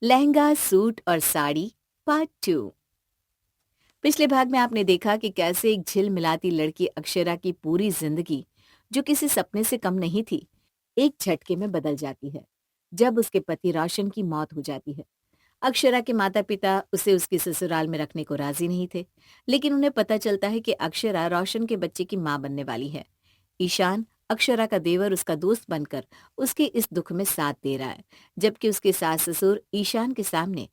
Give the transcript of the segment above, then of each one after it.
Lehenga, suit और sari part 2। पिछले भाग में आपने देखा कि कैसे एक झिलमिलाती लड़की अक्षरा की पूरी जिंदगी, जो किसी सपने से कम नहीं थी, एक झटके में बदल जाती है जब उसके पति रोशन की मौत हो जाती है। अक्षरा के माता पिता उसे उसके ससुराल में रखने को राजी नहीं थे, लेकिन उन्हें पता चलता है कि अक्षरा रोशन के बच्चे की मां बनने वाली है। ईशान, अक्षरा का देवर, उसका दोस्त बनकर उसके इस दुख में साथ दे रहा है, जबकि उसके सास ससुर ईशान के सामने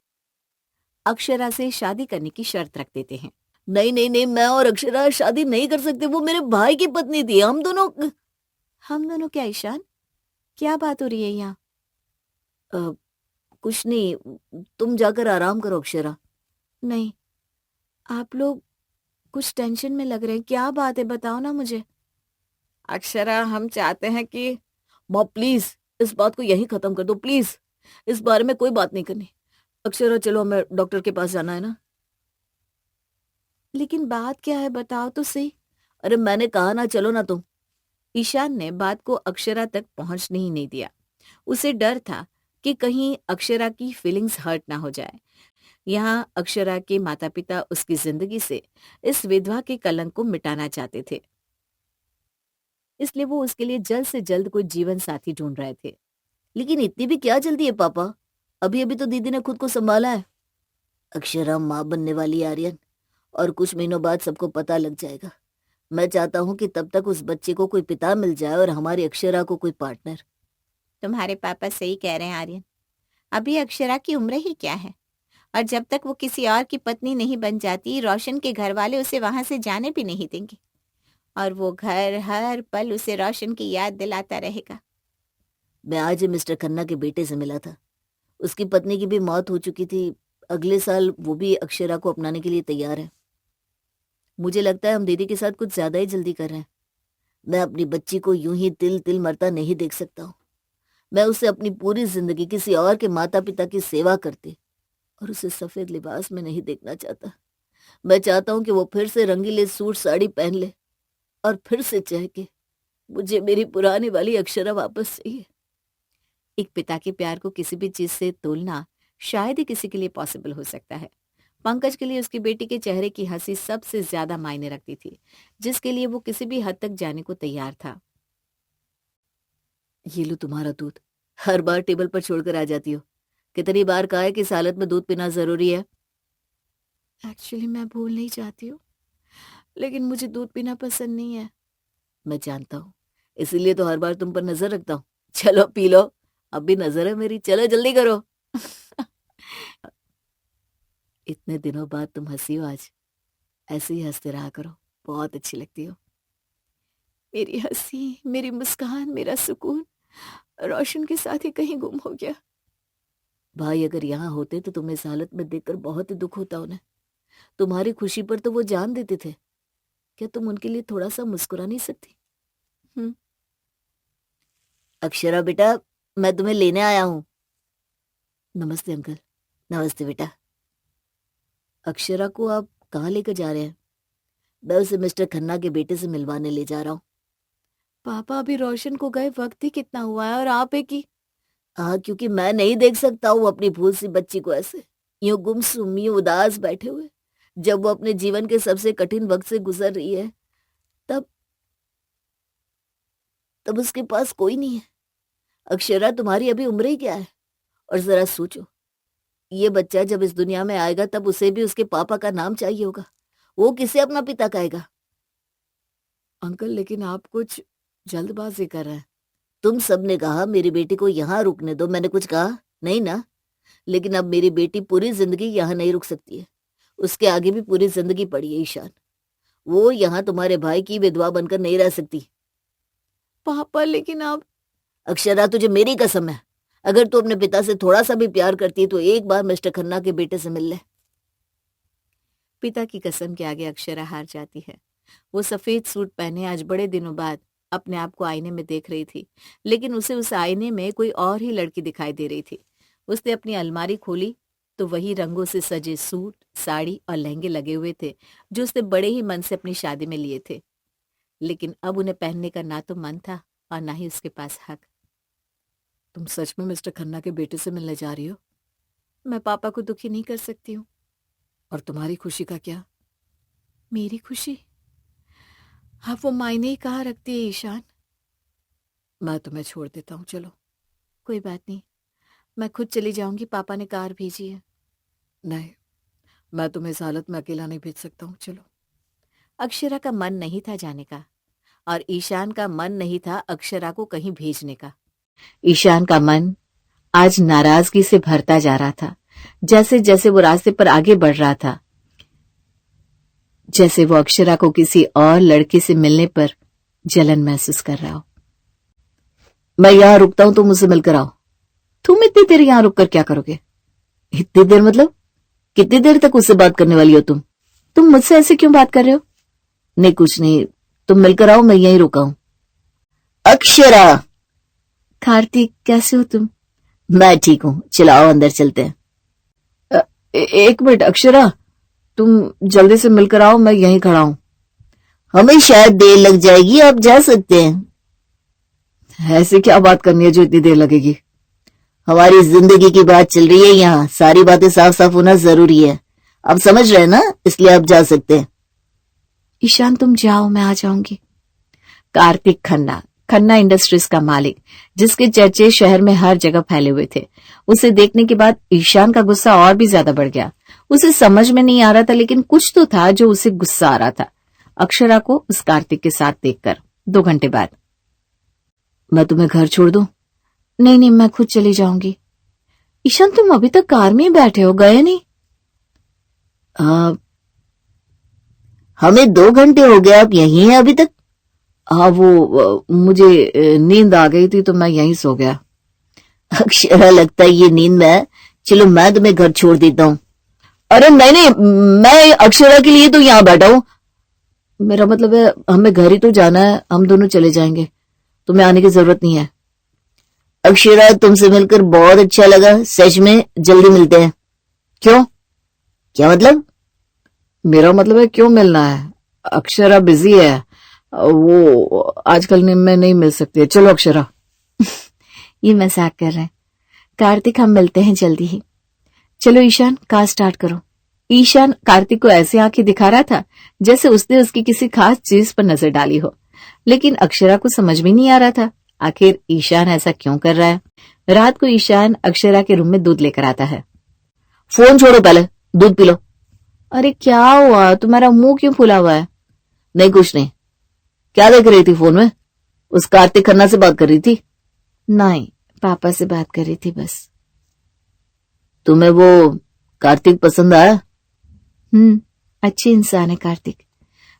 अक्षरा से शादी करने की शर्त रख देते हैं। नहीं नहीं नहीं, मैं और अक्षरा शादी नहीं कर सकते। वो मेरे भाई की पत्नी थी। हम दोनों क्या ईशान? क्या बात हो रही है यहाँ? अ, कुछ नहीं, तुम जाकर आराम करो अक्षरा। नहीं, आप लोग कुछ टेंशन में लग रहे हैं। क्या बात है, बताओ ना मुझे। अक्षरा, हम चाहते हैं कि माँ प्लीज इस बात को यहीं खत्म कर दो, प्लीज। इस बारे में कोई बात नहीं करनी। अक्षरा चलो, हमें डॉक्टर के पास जाना है ना। लेकिन बात क्या है, बताओ तो सही। अरे मैंने कहा ना, चलो ना तुम। ईशान ने बात को अक्षरा तक पहुंचने ही नहीं दिया। उसे डर था कि कहीं अक्षरा की फीलिंग्स हर्ट ना हो जाए। यहाँ अक्षरा के माता पिता उसकी जिंदगी से इस विधवा के कलंक को मिटाना चाहते थे, इसलिए वो उसके लिए जल्द से जल्द कोई जीवन साथी ढूंढ रहे थे। लेकिन इतनी भी क्या जल्दी है पापा? अभी अभी तो दीदी ने खुद को संभाला है। अक्षरा माँ बनने वाली है आर्यन, और कुछ महीनों बाद सबको पता लग जाएगा। मैं चाहता हूँ कि तब तक उस बच्चे को कोई पिता मिल जाए और हमारी अक्षरा को कोई पार्टनर। तुम्हारे पापा सही कह रहे हैं आर्यन। अभी अक्षरा की उम्र ही क्या है, और जब तक वो किसी और की पत्नी नहीं बन जाती, रोशन के घर वाले उसे वहां से जाने भी नहीं देंगे, और वो घर हर पल उसे रोशन की याद दिलाता रहेगा। मैं आज ही मिस्टर खन्ना के बेटे से मिला था। उसकी पत्नी की भी मौत हो चुकी थी। अगले साल वो भी अक्षरा को अपनाने के लिए तैयार है। मुझे लगता है हम दीदी के साथ कुछ ज्यादा ही जल्दी कर रहे हैं। मैं अपनी बच्ची को यूं ही तिल तिल मरता नहीं देख सकता हूँ। मैं उसे अपनी पूरी जिंदगी किसी और के माता पिता की सेवा करते और उसे सफेद लिबास में नहीं देखना चाहता। मैं चाहता हूँ कि वो फिर से रंगीले सूट साड़ी पहन ले और फिर से चहके, मुझे मेरी पुरानी वाली अक्षरा वापस चाहिए। एक पिता के प्यार को किसी भी चीज से तोलना शायद ही किसी के लिए पॉसिबल हो सकता है। पंकज के लिए उसकी बेटी के चेहरे की हंसी सबसे ज्यादा मायने रखती थी, जिसके लिए वो किसी भी हद तक जाने को तैयार था। ये लो तुम्हारा दूध। हर बार टेबल पर छोड़कर आ जाती हो। कितनी बार कहा है कि इस हालत में दूध पीना जरूरी है। एक्चुअली मैं भूल नहीं चाहती हूँ, लेकिन मुझे दूध पीना पसंद नहीं है। मैं जानता हूँ, इसीलिए तो हर बार तुम पर नजर रखता हूँ। चलो पी लो। अब भी नजर है मेरी, चलो जल्दी करो। इतने दिनों बाद तुम हंसी हो आज। ऐसे ही हंसते रहा करो, बहुत अच्छी लगती हो। मेरी हंसी, मेरी मुस्कान, मेरा सुकून रोशन के साथ ही कहीं गुम हो गया। भाई अगर यहाँ होते तो तुम्हें इस हालत में देखकर बहुत ही दुख होता उन्हें। तुम्हारी खुशी पर तो वो जान देते थे। क्या तुम उनके लिए थोड़ा सा मुस्कुरा नहीं सकती? हम्म। अक्षरा बेटा, मैं तुम्हें लेने आया हूँ। नमस्ते अंकल। नमस्ते बेटा। अक्षरा को आप कहाँ लेकर जा रहे हैं? मैं उसे मिस्टर खन्ना के बेटे से मिलवाने ले जा रहा हूँ। पापा, अभी रोशन को गए वक्त ही कितना हुआ है, और आप है कि हाँ, क्योंकि मैं नहीं देख सकता हूँ अपनी फूल सी बच्ची को ऐसे, यूं गुमसुम, यूं उदास बैठे हुए, जब वो अपने जीवन के सबसे कठिन वक्त से गुजर रही है। तब तब उसके पास कोई नहीं है। अक्षरा, तुम्हारी अभी उम्र ही क्या है? और जरा सोचो, ये बच्चा जब इस दुनिया में आएगा तब उसे भी उसके पापा का नाम चाहिए होगा। वो किसे अपना पिता कहेगा? अंकल, लेकिन आप कुछ जल्दबाजी कर रहे हैं। तुम सबने कहा मेरी बेटी को यहाँ रुकने दो, मैंने कुछ कहा नहीं ना? लेकिन अब मेरी बेटी पूरी जिंदगी यहाँ नहीं रुक सकती है। उसके आगे भी पूरी जिंदगी पड़ी है ईशान। वो यहाँ तुम्हारे भाई की विधवा बनकर नहीं रह सकती। पापा, लेकिन आप अक्षरा, तुझे मेरी कसम है, अगर तू अपने पिता से थोड़ा सा भी प्यार करती है तो एक बार मिस्टर खन्ना के बेटे से मिल ले। पिता की कसम के आगे अक्षरा हार जाती है। वो सफेद सूट पहने आज बड़े दिनों बाद अपने आप को आईने में देख रही थी, लेकिन उसे उस आईने में कोई और ही लड़की दिखाई दे रही थी। उसने अपनी अलमारी खोली तो वही रंगों से सजे सूट, साड़ी और लहंगे लगे हुए थे, जो उसने बड़े ही मन से अपनी शादी में लिए थे। लेकिन अब उन्हें पहनने का ना तो मन था और ना ही उसके पास हक। तुम सच में मिस्टर खन्ना के बेटे से मिलने जा रही हो? मैं पापा को दुखी नहीं कर सकती हूँ। और तुम्हारी खुशी का क्या? मेरी खुशी? हाँ, वो मायने ही कहाँ रखती है ईशान। मैं तुम्हें छोड़ देता हूँ, चलो। कोई बात नहीं, मैं खुद चली जाऊंगी, पापा ने कार भेजी है। नहीं, मैं तुम्हें इस हालत में अकेला नहीं भेज सकता हूँ, चलो। अक्षरा का मन नहीं था जाने का और ईशान का मन नहीं था अक्षरा को कहीं भेजने का। ईशान का मन आज नाराजगी से भरता जा रहा था। जैसे जैसे वो रास्ते पर आगे बढ़ रहा था, जैसे वो अक्षरा को किसी और लड़के से मिलने पर जलन महसूस कर रहा हो। मैं यहां रुकता हूं, तुम मुझसे मिलकर आओ। तुम इतनी देर यहां रुककर क्या करोगे? इतनी देर मतलब कितनी देर तक उससे बात करने वाली हो तुम मुझसे ऐसे क्यों बात कर रहे हो? नहीं, कुछ नहीं, तुम मिलकर आओ, मैं यहीं रुका हूं। अक्षरा! कार्तिक, कैसे हो तुम? मैं ठीक हूं, चलाओ अंदर चलते हैं। एक मिनट अक्षरा, तुम जल्दी से मिलकर आओ, मैं यहीं खड़ा हूं। हमें शायद देर लग जाएगी, आप जा सकते हैं। ऐसे क्या बात करनी है जो इतनी देर लगेगी? हमारी जिंदगी की बात चल रही है यहाँ, सारी बातें साफ साफ होना जरूरी है। आप समझ रहे हैं ना, इसलिए आप जा सकते हैं। ईशान, तुम जाओ, मैं आ जाऊंगी। कार्तिक खन्ना, खन्ना इंडस्ट्रीज का मालिक, जिसके चर्चे शहर में हर जगह फैले हुए थे, उसे देखने के बाद ईशान का गुस्सा और भी ज्यादा बढ़ गया। उसे समझ में नहीं आ रहा था, लेकिन कुछ तो था जो उसे गुस्सा आ रहा था अक्षरा को उस कार्तिक के साथ देखकर। 2 घंटे बाद, मैं तुम्हें घर छोड़ दूं? नहीं नहीं, मैं खुद चली जाऊंगी। ईशान, तुम अभी तक कार में ही बैठे हो, गए नहीं? हमें 2 घंटे हो गए, आप यहीं हैं अभी तक? हाँ, वो मुझे नींद आ गई थी तो मैं यहीं सो गया। अक्षरा, लगता है ये नींद में है, चलो मैं तुम्हें घर छोड़ देता हूँ। अरे नहीं नहीं, मैं अक्षरा के लिए तो यहाँ बैठा हूँ। मेरा मतलब है हमें घर ही तो जाना है, हम दोनों चले जाएंगे, तुम्हें आने की जरूरत नहीं है। अक्षरा, तुमसे मिलकर बहुत अच्छा लगा, सच में, जल्दी मिलते हैं। क्यों? क्या मतलब? मेरा मतलब है क्यों मिलना है? अक्षरा बिजी है, वो आजकल में नहीं मिल सकती है, चलो अक्षरा। ये मजाक कर रहे हैं। कार्तिक, हम मिलते हैं जल्दी ही। चलो ईशान, कार स्टार्ट करो। ईशान कार्तिक को ऐसे आंखें दिखा रहा था जैसे उसने उसकी किसी खास चीज पर नजर डाली हो, लेकिन अक्षरा को समझ में नहीं आ रहा था आखिर ईशान ऐसा क्यों कर रहा है। रात को ईशान अक्षरा के रूम में दूध लेकर आता है। फोन छोड़ो, पहले दूध पी लो। अरे क्या हुआ, तुम्हारा मुंह क्यों फूला हुआ है? नहीं, कुछ नहीं। क्या देख रही थी फोन में? उस कार्तिक खन्ना से बात कर रही थी? नहीं, पापा से बात कर रही थी बस। तुम्हें वो कार्तिक पसंद आया? अच्छी इंसान है कार्तिक,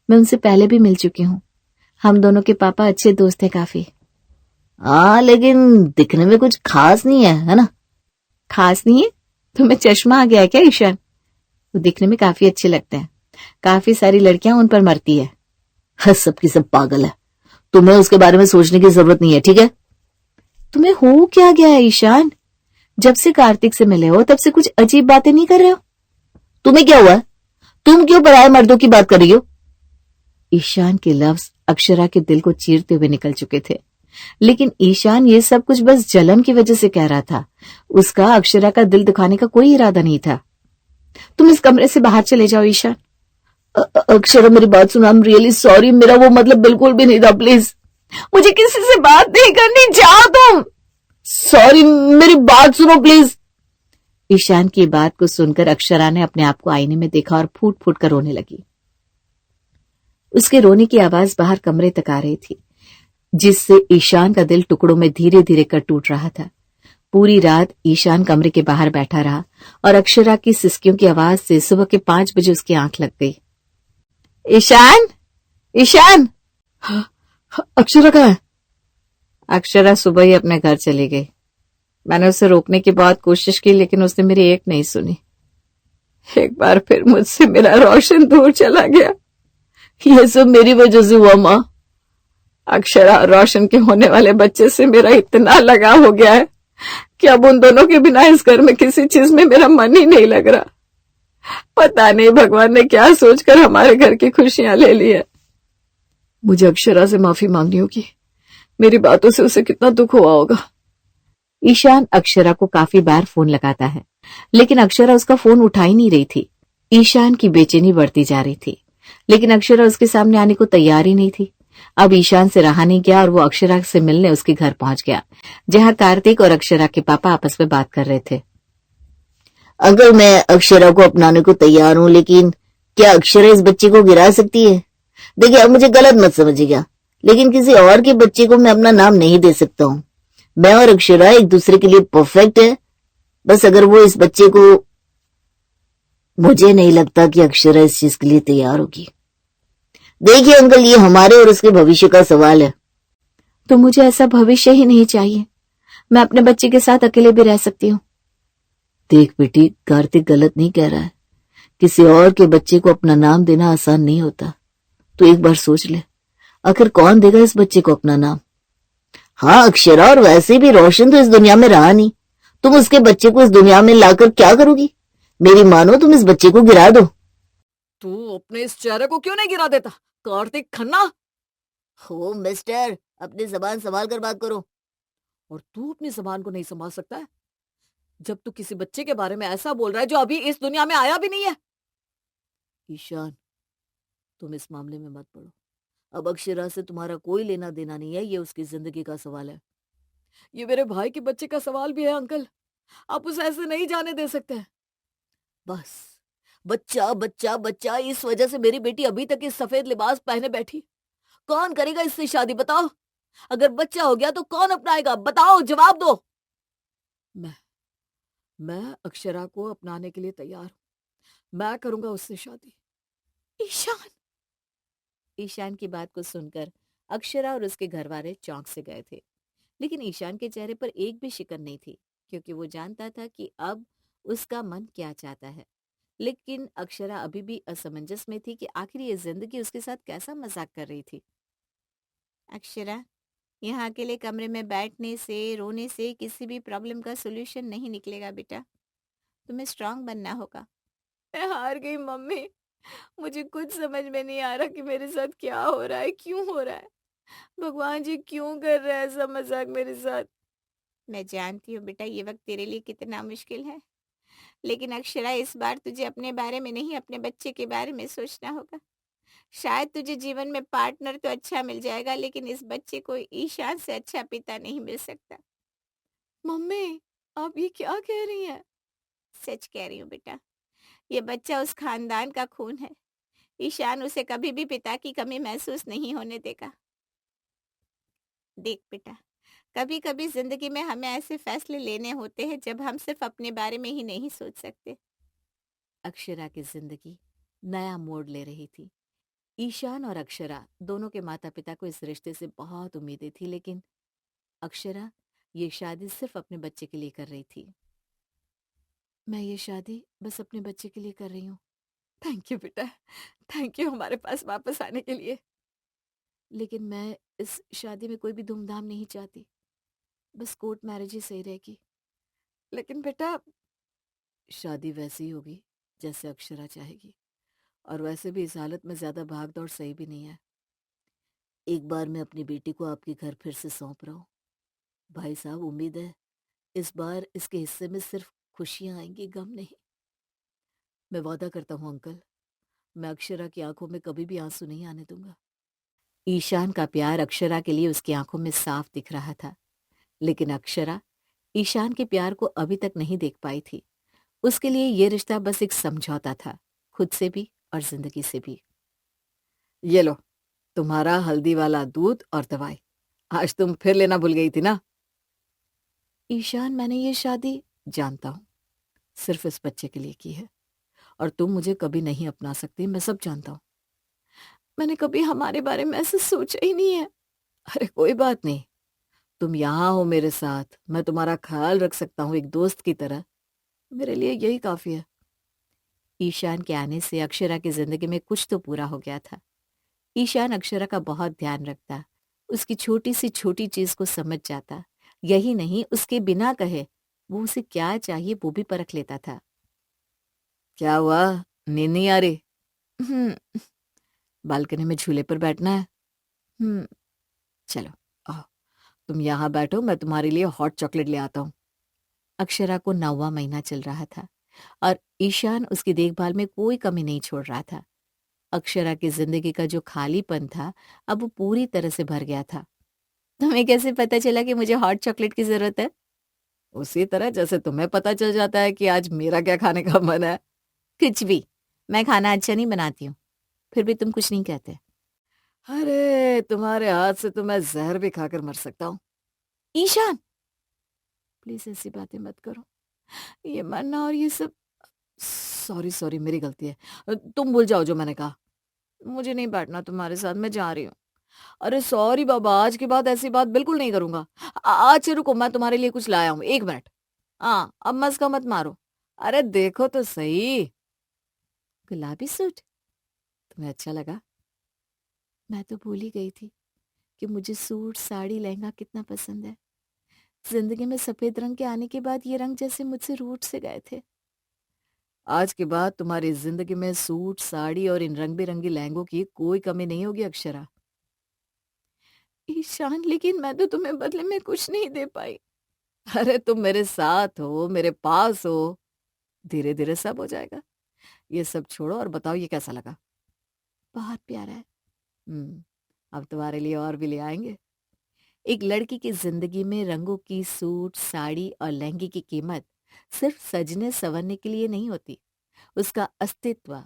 मैं उनसे पहले भी मिल चुकी हूँ। हम दोनों के पापा अच्छे दोस्त हैं काफी। हाँ, लेकिन दिखने में कुछ खास नहीं है ना? खास नहीं है? तुम्हें चश्मा आ गया है क्या ईशान? वो दिखने में काफी अच्छे लगते हैं, काफी सारी लड़कियां उन पर मरती है। सबकी सब पागल है, तुम्हें उसके बारे में सोचने की जरूरत नहीं है, ठीक है? तुम्हें हो क्या गया है ईशान? जब से कार्तिक से मिले हो तब से कुछ अजीब बातें नहीं कर रहे हो। तुम्हें क्या हुआ? तुम क्यों पराये मर्दों की बात कर रही हो? ईशान के लफ्ज अक्षरा के दिल को चीरते हुए निकल चुके थे, लेकिन ईशान ये सब कुछ बस जलन की वजह से कह रहा था। उसका अक्षरा का दिल दुखाने का कोई इरादा नहीं था। तुम इस कमरे से बाहर चले जाओ ईशान। अक्षरा, मेरी बात सुनो, आई एम रियली सॉरी, मेरा वो मतलब बिल्कुल भी नहीं था, प्लीज मुझे किसी से बात नहीं करनी, जाओ तुम। सॉरी, मेरी बात सुनो प्लीज। ईशान की बात को सुनकर अक्षरा ने अपने आप को आईने में देखा और फूट फूट कर रोने लगी। उसके रोने की आवाज बाहर कमरे तक आ रही थी, जिससे ईशान का दिल टुकड़ों में धीरे धीरे कर टूट रहा था। पूरी रात ईशान कमरे के बाहर बैठा रहा और अक्षरा की सिसकियों की आवाज से सुबह के 5 बजे उसकी आंख लग गई। ईशान, ईशान! अक्षरा कहाँ है? अक्षरा सुबह ही अपने घर चली गई। मैंने उसे रोकने की बहुत कोशिश की, लेकिन उसने मेरी एक नहीं सुनी। एक बार फिर मुझसे मेरा रोशन दूर चला गया। यह सब मेरी वजह से हुआ माँ। अक्षरा और रोशन के होने वाले बच्चे से मेरा इतना लगाव हो गया है कि अब उन दोनों के बिना इस घर में किसी चीज में मेरा मन ही नहीं लग रहा। पता नहीं भगवान ने क्या सोचकर हमारे घर की खुशियां ले ली है। मुझे अक्षरा से माफी मांगनी होगी, मेरी बातों से उसे कितना दुख हुआ होगा। ईशान अक्षरा को काफी बार फोन लगाता है, लेकिन अक्षरा उसका फोन उठा ही नहीं रही थी। ईशान की बेचैनी बढ़ती जा रही थी, लेकिन अक्षरा उसके सामने आने को तैयार ही नहीं थी। अब ईशान से रहा नहीं गया और वो अक्षरा से मिलने उसके घर पहुंच गया, जहां कार्तिक और अक्षरा के पापा आपस में बात कर रहे थे। अंकल, मैं अक्षरा को अपनाने को तैयार हूँ, लेकिन क्या अक्षरा इस बच्चे को गिरा सकती है? देखिए, अब मुझे गलत मत समझिएगा, लेकिन किसी और के बच्चे को मैं अपना नाम नहीं दे सकता हूँ। मैं और अक्षरा एक दूसरे के लिए परफेक्ट है। बस अगर वो इस बच्चे को, मुझे नहीं लगता कि अक्षरा इस चीज के लिए तैयार होगी। देखिए अंकल, ये हमारे और उसके भविष्य का सवाल है। तो मुझे ऐसा भविष्य ही नहीं चाहिए। मैं अपने बच्चे के साथ अकेले भी रह सकती हूँ। देख बेटी, कार्तिक गलत नहीं कह रहा है। किसी और के बच्चे को अपना नाम देना आसान नहीं होता। तो एक बार सोच ले, आखिर कौन देगा इस बच्चे को अपना नाम? हाँ अक्षरा, और वैसे भी रोशन तो इस दुनिया में रहा नहीं। तुम उसके बच्चे को इस दुनिया में लाकर क्या करोगी? मेरी मानो, तुम इस बच्चे को गिरा दो। तू अपने इस चेहरे को क्यों नहीं गिरा देता, कार्तिक खन्ना? हो मिस्टर, अपनी जबान संभाल कर बात करो। और तू अपनी जबान को नहीं संभाल सकता है जब तू किसी बच्चे के बारे में ऐसा बोल रहा है जो अभी इस दुनिया में आया भी नहीं है। ईशान, तुम इस मामले में मत पड़ो। अब अक्षरा से तुम्हारा कोई लेना देना नहीं है, ये उसकी जिंदगी का सवाल है। ये मेरे भाई के बच्चे का सवाल भी है अंकल, आप उसे ऐसे नहीं जाने दे सकते हैं। बस बच्चा बच्चा बच्चा, इस वजह से मेरी बेटी अभी तक इस सफेद लिबास पहने बैठी। कौन करेगा इससे शादी, बताओ? अगर बच्चा हो गया तो कौन अपनाएगा, बताओ, जवाब दो। मैं मैं अक्षरा को अपनाने के लिए तैयार हूं। मैं करूंगा उससे शादी। ईशान। ईशान की बात को सुनकर अक्षरा और उसके घर वाले चौंक से गए थे, लेकिन ईशान के चेहरे पर एक भी शिकन नहीं थी, क्योंकि वो जानता था कि अब उसका मन क्या चाहता है। लेकिन अक्षरा अभी भी असमंजस में थी कि आखिर ये जिंदगी उसके साथ कैसा मजाक कर रही थी। अक्षरा, यहाँ अकेले कमरे में बैठने से, रोने से किसी भी प्रॉब्लम का सोल्यूशन नहीं निकलेगा बेटा। तुम्हें स्ट्रांग बनना होगा। मैं हार गई मम्मी, मुझे कुछ समझ में नहीं आ रहा कि मेरे साथ क्या हो रहा है, क्यों हो रहा है। भगवान जी क्यों कर रहे हैं ऐसा मजाक मेरे साथ। मैं जानती हूँ बेटा, ये वक्त तेरे लिए कितना मुश्किल है, लेकिन अक्षरा, इस बार तुझे अपने बारे में नहीं, अपने बच्चे के बारे में सोचना होगा। शायद तुझे जीवन में पार्टनर तो अच्छा मिल जाएगा, लेकिन इस बच्चे को ईशान से अच्छा पिता नहीं मिल सकता। मम्मी, आप ये क्या कह रही हैं? सच कह रही हूँ बेटा, ये बच्चा उस खानदान का खून है। ईशान उसे कभी भी पिता की कमी महसूस नहीं होने देगा। देख बेटा, कभी कभी जिंदगी में हमें ऐसे फैसले लेने होते हैं जब हम सिर्फ अपने बारे में ही नहीं सोच सकते। अक्षरा की जिंदगी नया मोड़ ले रही थी। ईशान और अक्षरा दोनों के माता पिता को इस रिश्ते से बहुत उम्मीदें थी, लेकिन अक्षरा ये शादी सिर्फ अपने बच्चे के लिए कर रही थी। मैं ये शादी बस अपने बच्चे के लिए कर रही हूँ। थैंक यू बेटा, थैंक यू हमारे पास वापस आने के लिए। लेकिन मैं इस शादी में कोई भी धूमधाम नहीं चाहती, बस कोर्ट मैरिज ही सही रहेगी। लेकिन बेटा, शादी वैसी ही होगी जैसे अक्षरा चाहेगी, और वैसे भी इस हालत में ज्यादा भाग दौड़ सही भी नहीं है। एक बार मैं अपनी बेटी को आपके घर फिर से सौंप रहा हूँ। भाई साहब, उम्मीद है इस बार इसके हिस्से में सिर्फ खुशियां आएंगी, गम नहीं। मैं वादा करता हूँ अंकल, मैं अक्षरा की आंखों में कभी भी आंसू नहीं आने दूंगा। ईशान का प्यार अक्षरा के लिए उसकी आंखों में साफ दिख रहा था, लेकिन अक्षरा ईशान के प्यार को अभी तक नहीं देख पाई थी। उसके लिए ये रिश्ता बस एक समझौता था, खुद से भी और जिंदगी से भी। ये लो तुम्हारा हल्दी वाला दूध और दवाई। आज तुम फिर लेना भूल गई थी ना। ईशान, मैंने ये शादी, जानता हूँ, सिर्फ इस बच्चे के लिए की है, और तुम मुझे कभी नहीं अपना सकती, मैं सब जानता हूँ। मैंने कभी हमारे बारे में ऐसे सोचा ही नहीं है। अरे कोई बात नहीं, तुम यहाँ हो मेरे साथ, मैं तुम्हारा ख्याल रख सकता हूँ एक दोस्त की तरह। मेरे लिए यही काफी है। ईशान के आने से अक्षरा की जिंदगी में कुछ तो पूरा हो गया था। ईशान अक्षरा का बहुत ध्यान रखता, उसकी छोटी सी छोटी चीज को समझ जाता। यही नहीं, उसके बिना कहे वो उसे क्या चाहिए वो भी परख लेता था। क्या हुआ, नींद नहीं आ रही? हम्म। बालकनी में झूले पर बैठना है? हम्म। चलो आओ, तुम यहाँ बैठो, मैं तुम्हारे लिए हॉट चॉकलेट ले आता हूँ। अक्षरा को 9वां महीना चल रहा था और ईशान उसकी देखभाल में कोई कमी नहीं छोड़ रहा था। अक्षरा की जिंदगी का जो खालीपन था अब वो पूरी तरह से भर गया था। तुम्हें कैसे पता चला कि मुझे हॉट चॉकलेट की जरूरत है? उसी तरह जैसे तुम्हें पता चल जाता है कि आज मेरा क्या खाने का मन है। कुछ भी, मैं खाना अच्छा नहीं बनाती हूँ, फिर भी तुम कुछ नहीं कहते। अरे तुम्हारे हाथ से तो मैं जहर भी खाकर मर सकता हूँ। ईशान, प्लीज ऐसी बातें मत करो, ये मरना और ये सब। सॉरी सॉरी, मेरी गलती है। तुम भूल जाओ जो मैंने कहा। मुझे नहीं बैठना तुम्हारे साथ, मैं जा रही हूँ। अरे सॉरी बाबा, आज के बाद ऐसी बात बिल्कुल नहीं करूंगा। आज से रुको, मैं तुम्हारे लिए कुछ लाया हूँ, 1 मिनट। हाँ, अब मस्का मत मारो। अरे देखो तो सही। गुलाबी सूट तुम्हें अच्छा लगा? मैं तो भूल ही गई थी कि मुझे सूट, साड़ी, लहंगा कितना पसंद है। जिंदगी में सफेद रंग के आने के बाद ये रंग जैसे मुझसे रूठ से गए थे। आज के बाद तुम्हारी जिंदगी में सूट, साड़ी और इन रंग बिरंगी लहंगों की कोई कमी नहीं होगी अक्षरा। ईशान, लेकिन मैं तो तुम्हें बदले में कुछ नहीं दे पाई। अरे तुम मेरे साथ हो, मेरे पास हो, धीरे धीरे सब हो जाएगा। ये सब छोड़ो और बताओ ये कैसा लगा? बहुत प्यारा है। हम्म, अब तुम्हारे लिए और भी ले आएंगे। एक लड़की की जिंदगी में रंगों की सूट, साड़ी और लहंगे की कीमत सिर्फ सजने संवरने के लिए नहीं होती। उसका अस्तित्व,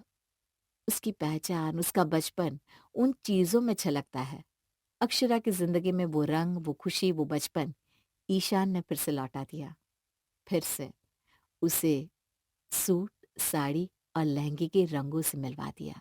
उसकी पहचान, उसका बचपन उन चीजों में छलकता है। अक्षरा की जिंदगी में वो रंग, वो खुशी, वो बचपन ईशान ने फिर से लौटा दिया। फिर से उसे सूट, साड़ी और लहंगे के रंगों से मिलवा दिया।